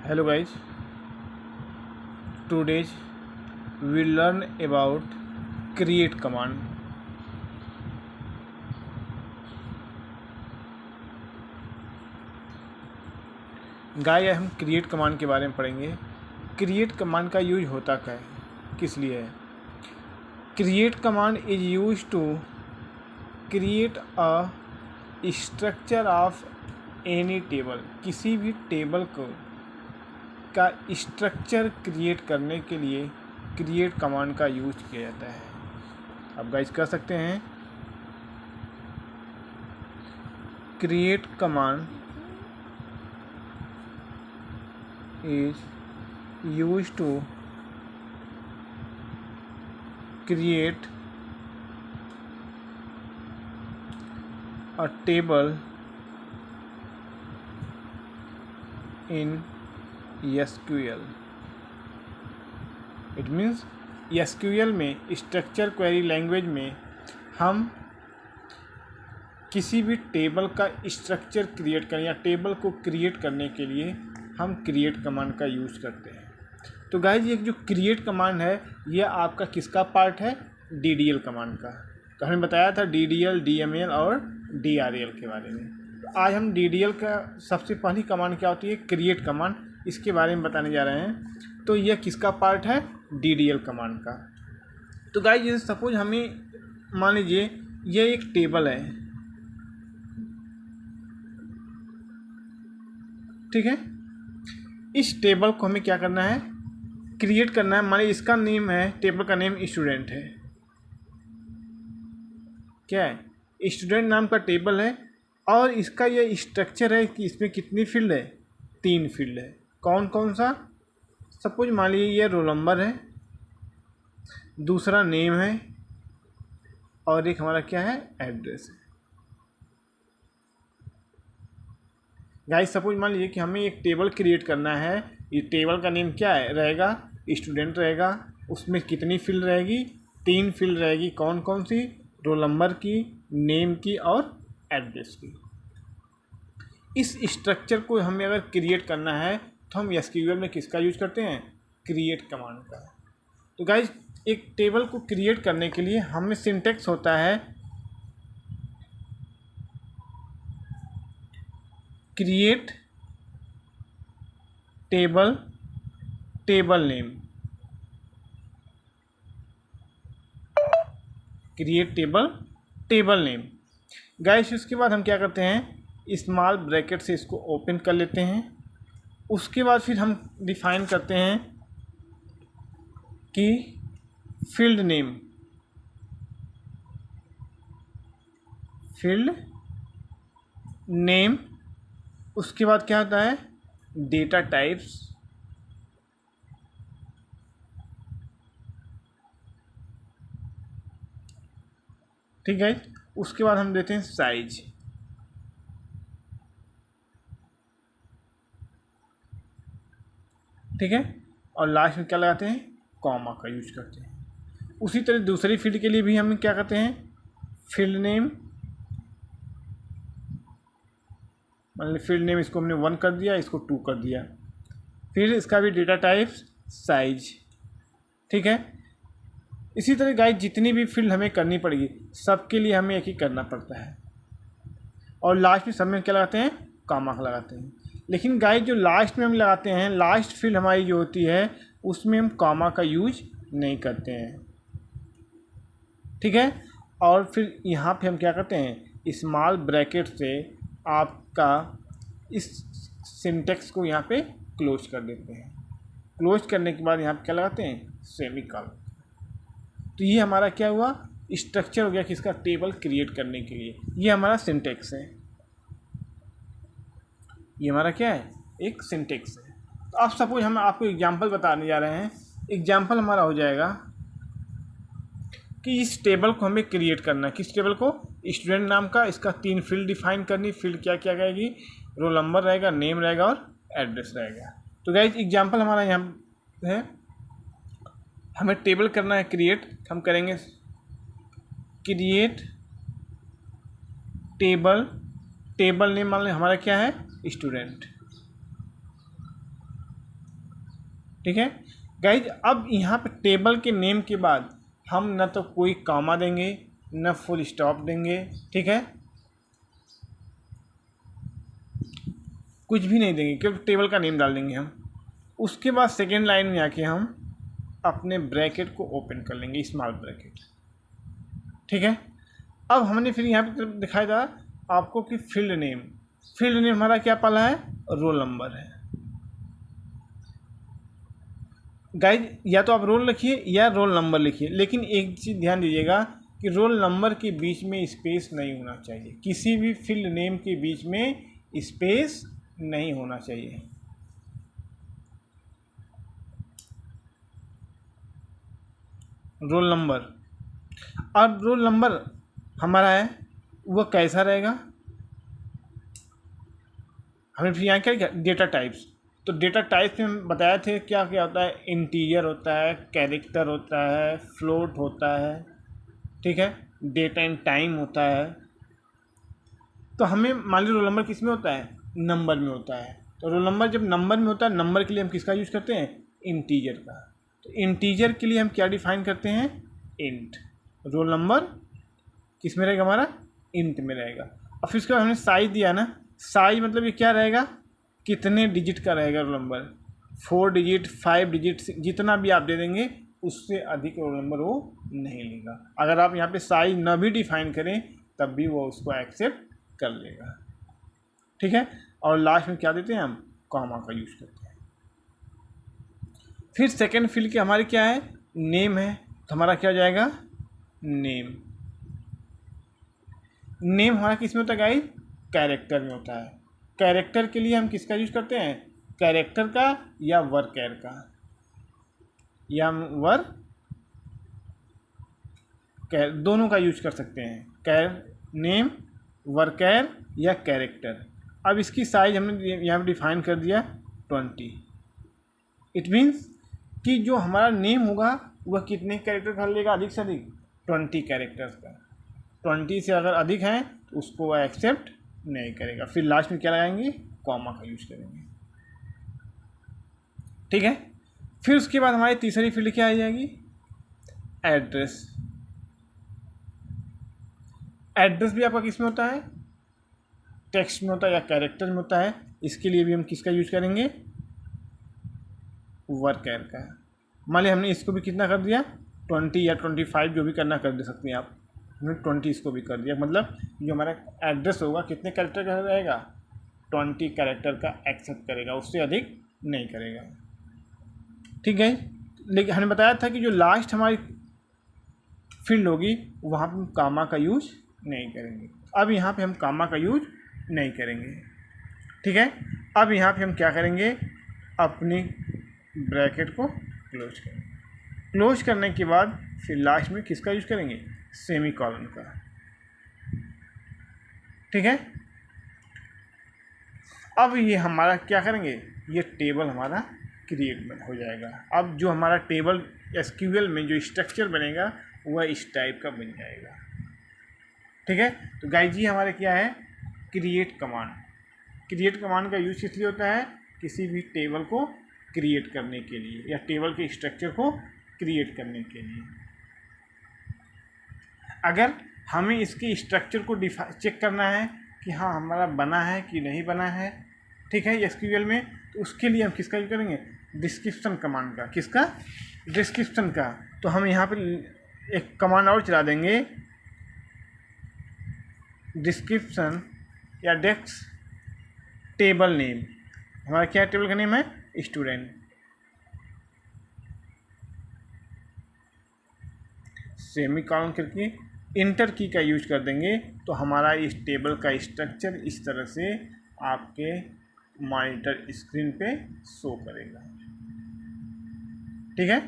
Hello guys, today we learn about create command. Guys हम create command के बारे में पढ़ेंगे। क्रिएट कमांड का यूज होता क्या है, किस लिए है। Create command is use to create a structure of any table. किसी भी टेबल को का स्ट्रक्चर क्रिएट करने के लिए क्रिएट कमांड का यूज किया जाता है। अब गाइस कर सकते हैं, create command is used to create a table in SQL. It means SQL में स्ट्रक्चर क्वेरी लैंग्वेज में हम किसी भी टेबल का स्ट्रक्चर क्रिएट करें या टेबल को क्रिएट करने के लिए हम क्रिएट कमांड का यूज़ करते हैं। तो गाइस ये जो क्रिएट कमांड है ये आपका किसका पार्ट है, DDL कमांड का। तो हमने बताया था DDL, DML और DRL के बारे में। तो आज हम DDL का सबसे पहली कमांड क्या होती है, क्रिएट कमांड, इसके बारे में बताने जा रहे हैं। तो यह किसका पार्ट है, DDL कमांड का। तो गाइस जैसे सपोज हमें मान लीजिए ये एक टेबल है, ठीक है। इस टेबल को हमें क्या करना है, क्रिएट करना है। मान लीजिए इसका नेम है, टेबल का नेम स्टूडेंट है, क्या है, स्टूडेंट नाम का टेबल है। और इसका ये स्ट्रक्चर है कि इसमें कितनी फील्ड है, 3 फील्ड है। कौन कौन सा, सपोज मान लीजिए ये रोल नंबर है, दूसरा नेम है और एक हमारा क्या है, एड्रेस है। गाइस सपोज मान लीजिए कि हमें एक टेबल क्रिएट करना है। ये टेबल का नेम क्या है रहेगा, स्टूडेंट रहेगा। उसमें कितनी फील्ड रहेगी, 3 फील्ड रहेगी। कौन कौन सी, रोल नंबर की, नेम की और एड्रेस की। इस स्ट्रक्चर को हमें अगर क्रिएट करना है तो हम SQL में किसका यूज करते हैं, क्रिएट कमांड का। तो गाइस एक टेबल को क्रिएट करने के लिए हमें सिंटेक्स होता है create table, table name, create table, table name. Guys उसके बाद हम क्या करते हैं, स्मॉल ब्रैकेट से इसको ओपन कर लेते हैं। उसके बाद फिर हम डिफाइन करते हैं कि फील्ड नेम, फील्ड नेम। उसके बाद क्या होता है, डेटा टाइप्स, ठीक है। उसके बाद हम देते हैं साइज, ठीक है। और लास्ट में क्या लगाते हैं, कॉमा का यूज करते हैं। उसी तरह दूसरी फील्ड के लिए भी हम क्या करते हैं, फील्ड नेम, मान लीजिए फील्ड नेम इसको हमने 1 कर दिया, इसको 2 कर दिया। फिर इसका भी डेटा टाइप्स, साइज, ठीक है। इसी तरह गाइस जितनी भी फील्ड हमें करनी पड़ेगी सबके लिए हमें एक ही करना पड़ता है। और लास्ट में सब में क्या लगाते हैं, कॉमा लगाते हैं। लेकिन गाइस जो लास्ट में हम लगाते हैं, लास्ट फील्ड हमारी जो होती है उसमें हम कॉमा का यूज नहीं करते हैं, ठीक है। और फिर यहाँ पे हम क्या करते हैं, स्मॉल ब्रैकेट से आपका इस सिंटेक्स को यहाँ पे क्लोज कर देते हैं। क्लोज करने के बाद यहाँ पे क्या लगाते हैं, सेमीकोलन। तो ये हमारा क्या हुआ, स्ट्रक्चर हो गया किसका, टेबल क्रिएट करने के लिए। ये हमारा सिंटेक्स है, ये हमारा क्या है, एक सिंटेक्स है। तो आप सपोज हम आपको एग्जांपल बताने जा रहे हैं। एग्जांपल हमारा हो जाएगा कि इस टेबल को हमें क्रिएट करना है। किस टेबल को, स्टूडेंट नाम का, इसका 3 फील्ड डिफाइन करनी। फील्ड क्या क्या रहेगी, रोल नंबर रहेगा, नेम रहेगा और एड्रेस रहेगा। तो गाइस एग्जांपल हमारा यहाँ है, हमें टेबल करना है क्रिएट। हम करेंगे क्रिएट टेबल, टेबल नेम मान लें हमारा क्या है, स्टूडेंट। ठीक है गाइज। अब यहाँ पे टेबल के नेम के बाद हम न तो कोई कामा देंगे न फुल स्टॉप देंगे, ठीक है, कुछ भी नहीं देंगे, केवल टेबल का नेम डाल देंगे हम। उसके बाद सेकेंड लाइन में आके हम अपने ब्रैकेट को ओपन कर लेंगे, स्मॉल ब्रैकेट, ठीक है। अब हमने फिर यहाँ पे दिखाया था आपको कि फील्ड नेम हमारा क्या पाला है, रोल नंबर है गाइज। या तो आप रोल लिखिए या रोल नंबर लिखिए, लेकिन एक चीज़ ध्यान दीजिएगा कि रोल नंबर के बीच में स्पेस नहीं होना चाहिए, किसी भी फील्ड नेम के बीच में स्पेस नहीं होना चाहिए। रोल नंबर, अब रोल नंबर हमारा है वो कैसा रहेगा, हमें फिर यहाँ क्या डेटा टाइप्स, तो डेटा टाइप्स में हम बताए थे क्या क्या होता है, इंटीजर होता है, कैरेक्टर होता है, फ्लोट होता है, ठीक है, डेट एंड टाइम होता है। तो हमें मान लीजिए रोल नंबर किस में होता है, नंबर में होता है। तो रोल नंबर जब नंबर में होता है, नंबर के लिए हम किसका यूज़ करते हैं, इंटीजर का। तो इंटीजर के लिए हम क्या डिफाइन करते हैं, इंट। रोल नंबर किस में रहेगा हमारा, इंट में रहेगा। और फिर उसके बाद हमने साइज दिया ना, साइज मतलब ये क्या रहेगा, कितने डिजिट का रहेगा रोल नंबर, 4 डिजिट 5 डिजिट, जितना भी आप दे देंगे उससे अधिक रोल नंबर वो नहीं लेगा। अगर आप यहाँ पे साइज न भी डिफाइन करें तब भी वो उसको एक्सेप्ट कर लेगा, ठीक है। और लास्ट में क्या देते हैं हम, कॉमा का यूज़ करते हैं। फिर सेकेंड फील्ड के हमारे क्या है, नेम है, तो हमारा क्या हो जाएगा, नेम हमारा किस में होता है गाइस, कैरेक्टर में होता है। कैरेक्टर के लिए हम किसका यूज़ करते हैं, कैरेक्टर का या वर्कैर का, या दोनों का यूज कर सकते हैं, नेम, वर्कैर या कैरेक्टर। अब इसकी साइज हमने यहाँ पे डिफाइन कर दिया 20। इट मीन्स कि जो हमारा नेम होगा वह कितने कैरेक्टर का लेगा, अधिक से अधिक 20 कैरेक्टर्स का। 20 से अगर अधिक हैं तो उसको वह एक्सेप्ट नहीं करेगा। फिर लास्ट में क्या लगाएंगे, कॉमा का यूज करेंगे, ठीक है। फिर उसके बाद हमारी तीसरी फील्ड क्या आ जाएगी, एड्रेस। एड्रेस भी आपका किस में होता है, टेक्स्ट में होता है या कैरेक्टर में होता है। इसके लिए भी हम किसका यूज करेंगे, वर्कैर का। मान लिया हमने इसको भी कितना कर दिया, 20 या 25 जो भी करना कर दे सकते हैं आप। हमने 20 इसको भी कर दिया, मतलब जो हमारा एड्रेस होगा कितने कैरेक्टर का रहेगा, 20 कैरेक्टर का एक्सेप्ट करेगा, उससे अधिक नहीं करेगा, ठीक है। लेकिन हमने बताया था कि जो लास्ट हमारी फील्ड होगी वहाँ पर हम कामा का यूज नहीं करेंगे। अब यहाँ पे हम कामा का यूज नहीं करेंगे, ठीक है। अब यहाँ पे हम क्या करेंगे, अपनी ब्रैकेट को क्लोज करेंगे। क्लोज करने के बाद फिर लास्ट में किसका यूज करेंगे, सेमी कॉलन का, ठीक है। अब ये हमारा क्या करेंगे, ये टेबल हमारा क्रिएट हो जाएगा। अब जो हमारा टेबल एसक्यूएल में जो स्ट्रक्चर बनेगा वह इस टाइप का बन जाएगा, ठीक है। तो गाइस जी हमारे क्या है, क्रिएट कमांड। क्रिएट कमांड का यूज इसलिए होता है किसी भी टेबल को क्रिएट करने के लिए या टेबल के स्ट्रक्चर को क्रिएट करने के लिए। अगर हमें इसके स्ट्रक्चर को चेक करना है कि हाँ हमारा बना है कि नहीं बना है, ठीक है, एसक्यूएल में, तो उसके लिए हम किसका यूज करेंगे, डिस्क्रिप्शन कमांड का। किसका, डिस्क्रिप्शन का। तो हम यहाँ पे एक कमांड और चला देंगे, डिस्क्रिप्शन या डेस्क टेबल नेम। हमारा क्या टेबल का नेम है, स्टूडेंट। सेमी कॉलन करके इंटर की का यूज कर देंगे तो हमारा इस टेबल का स्ट्रक्चर इस तरह से आपके मॉनिटर स्क्रीन पे शो करेगा, ठीक है।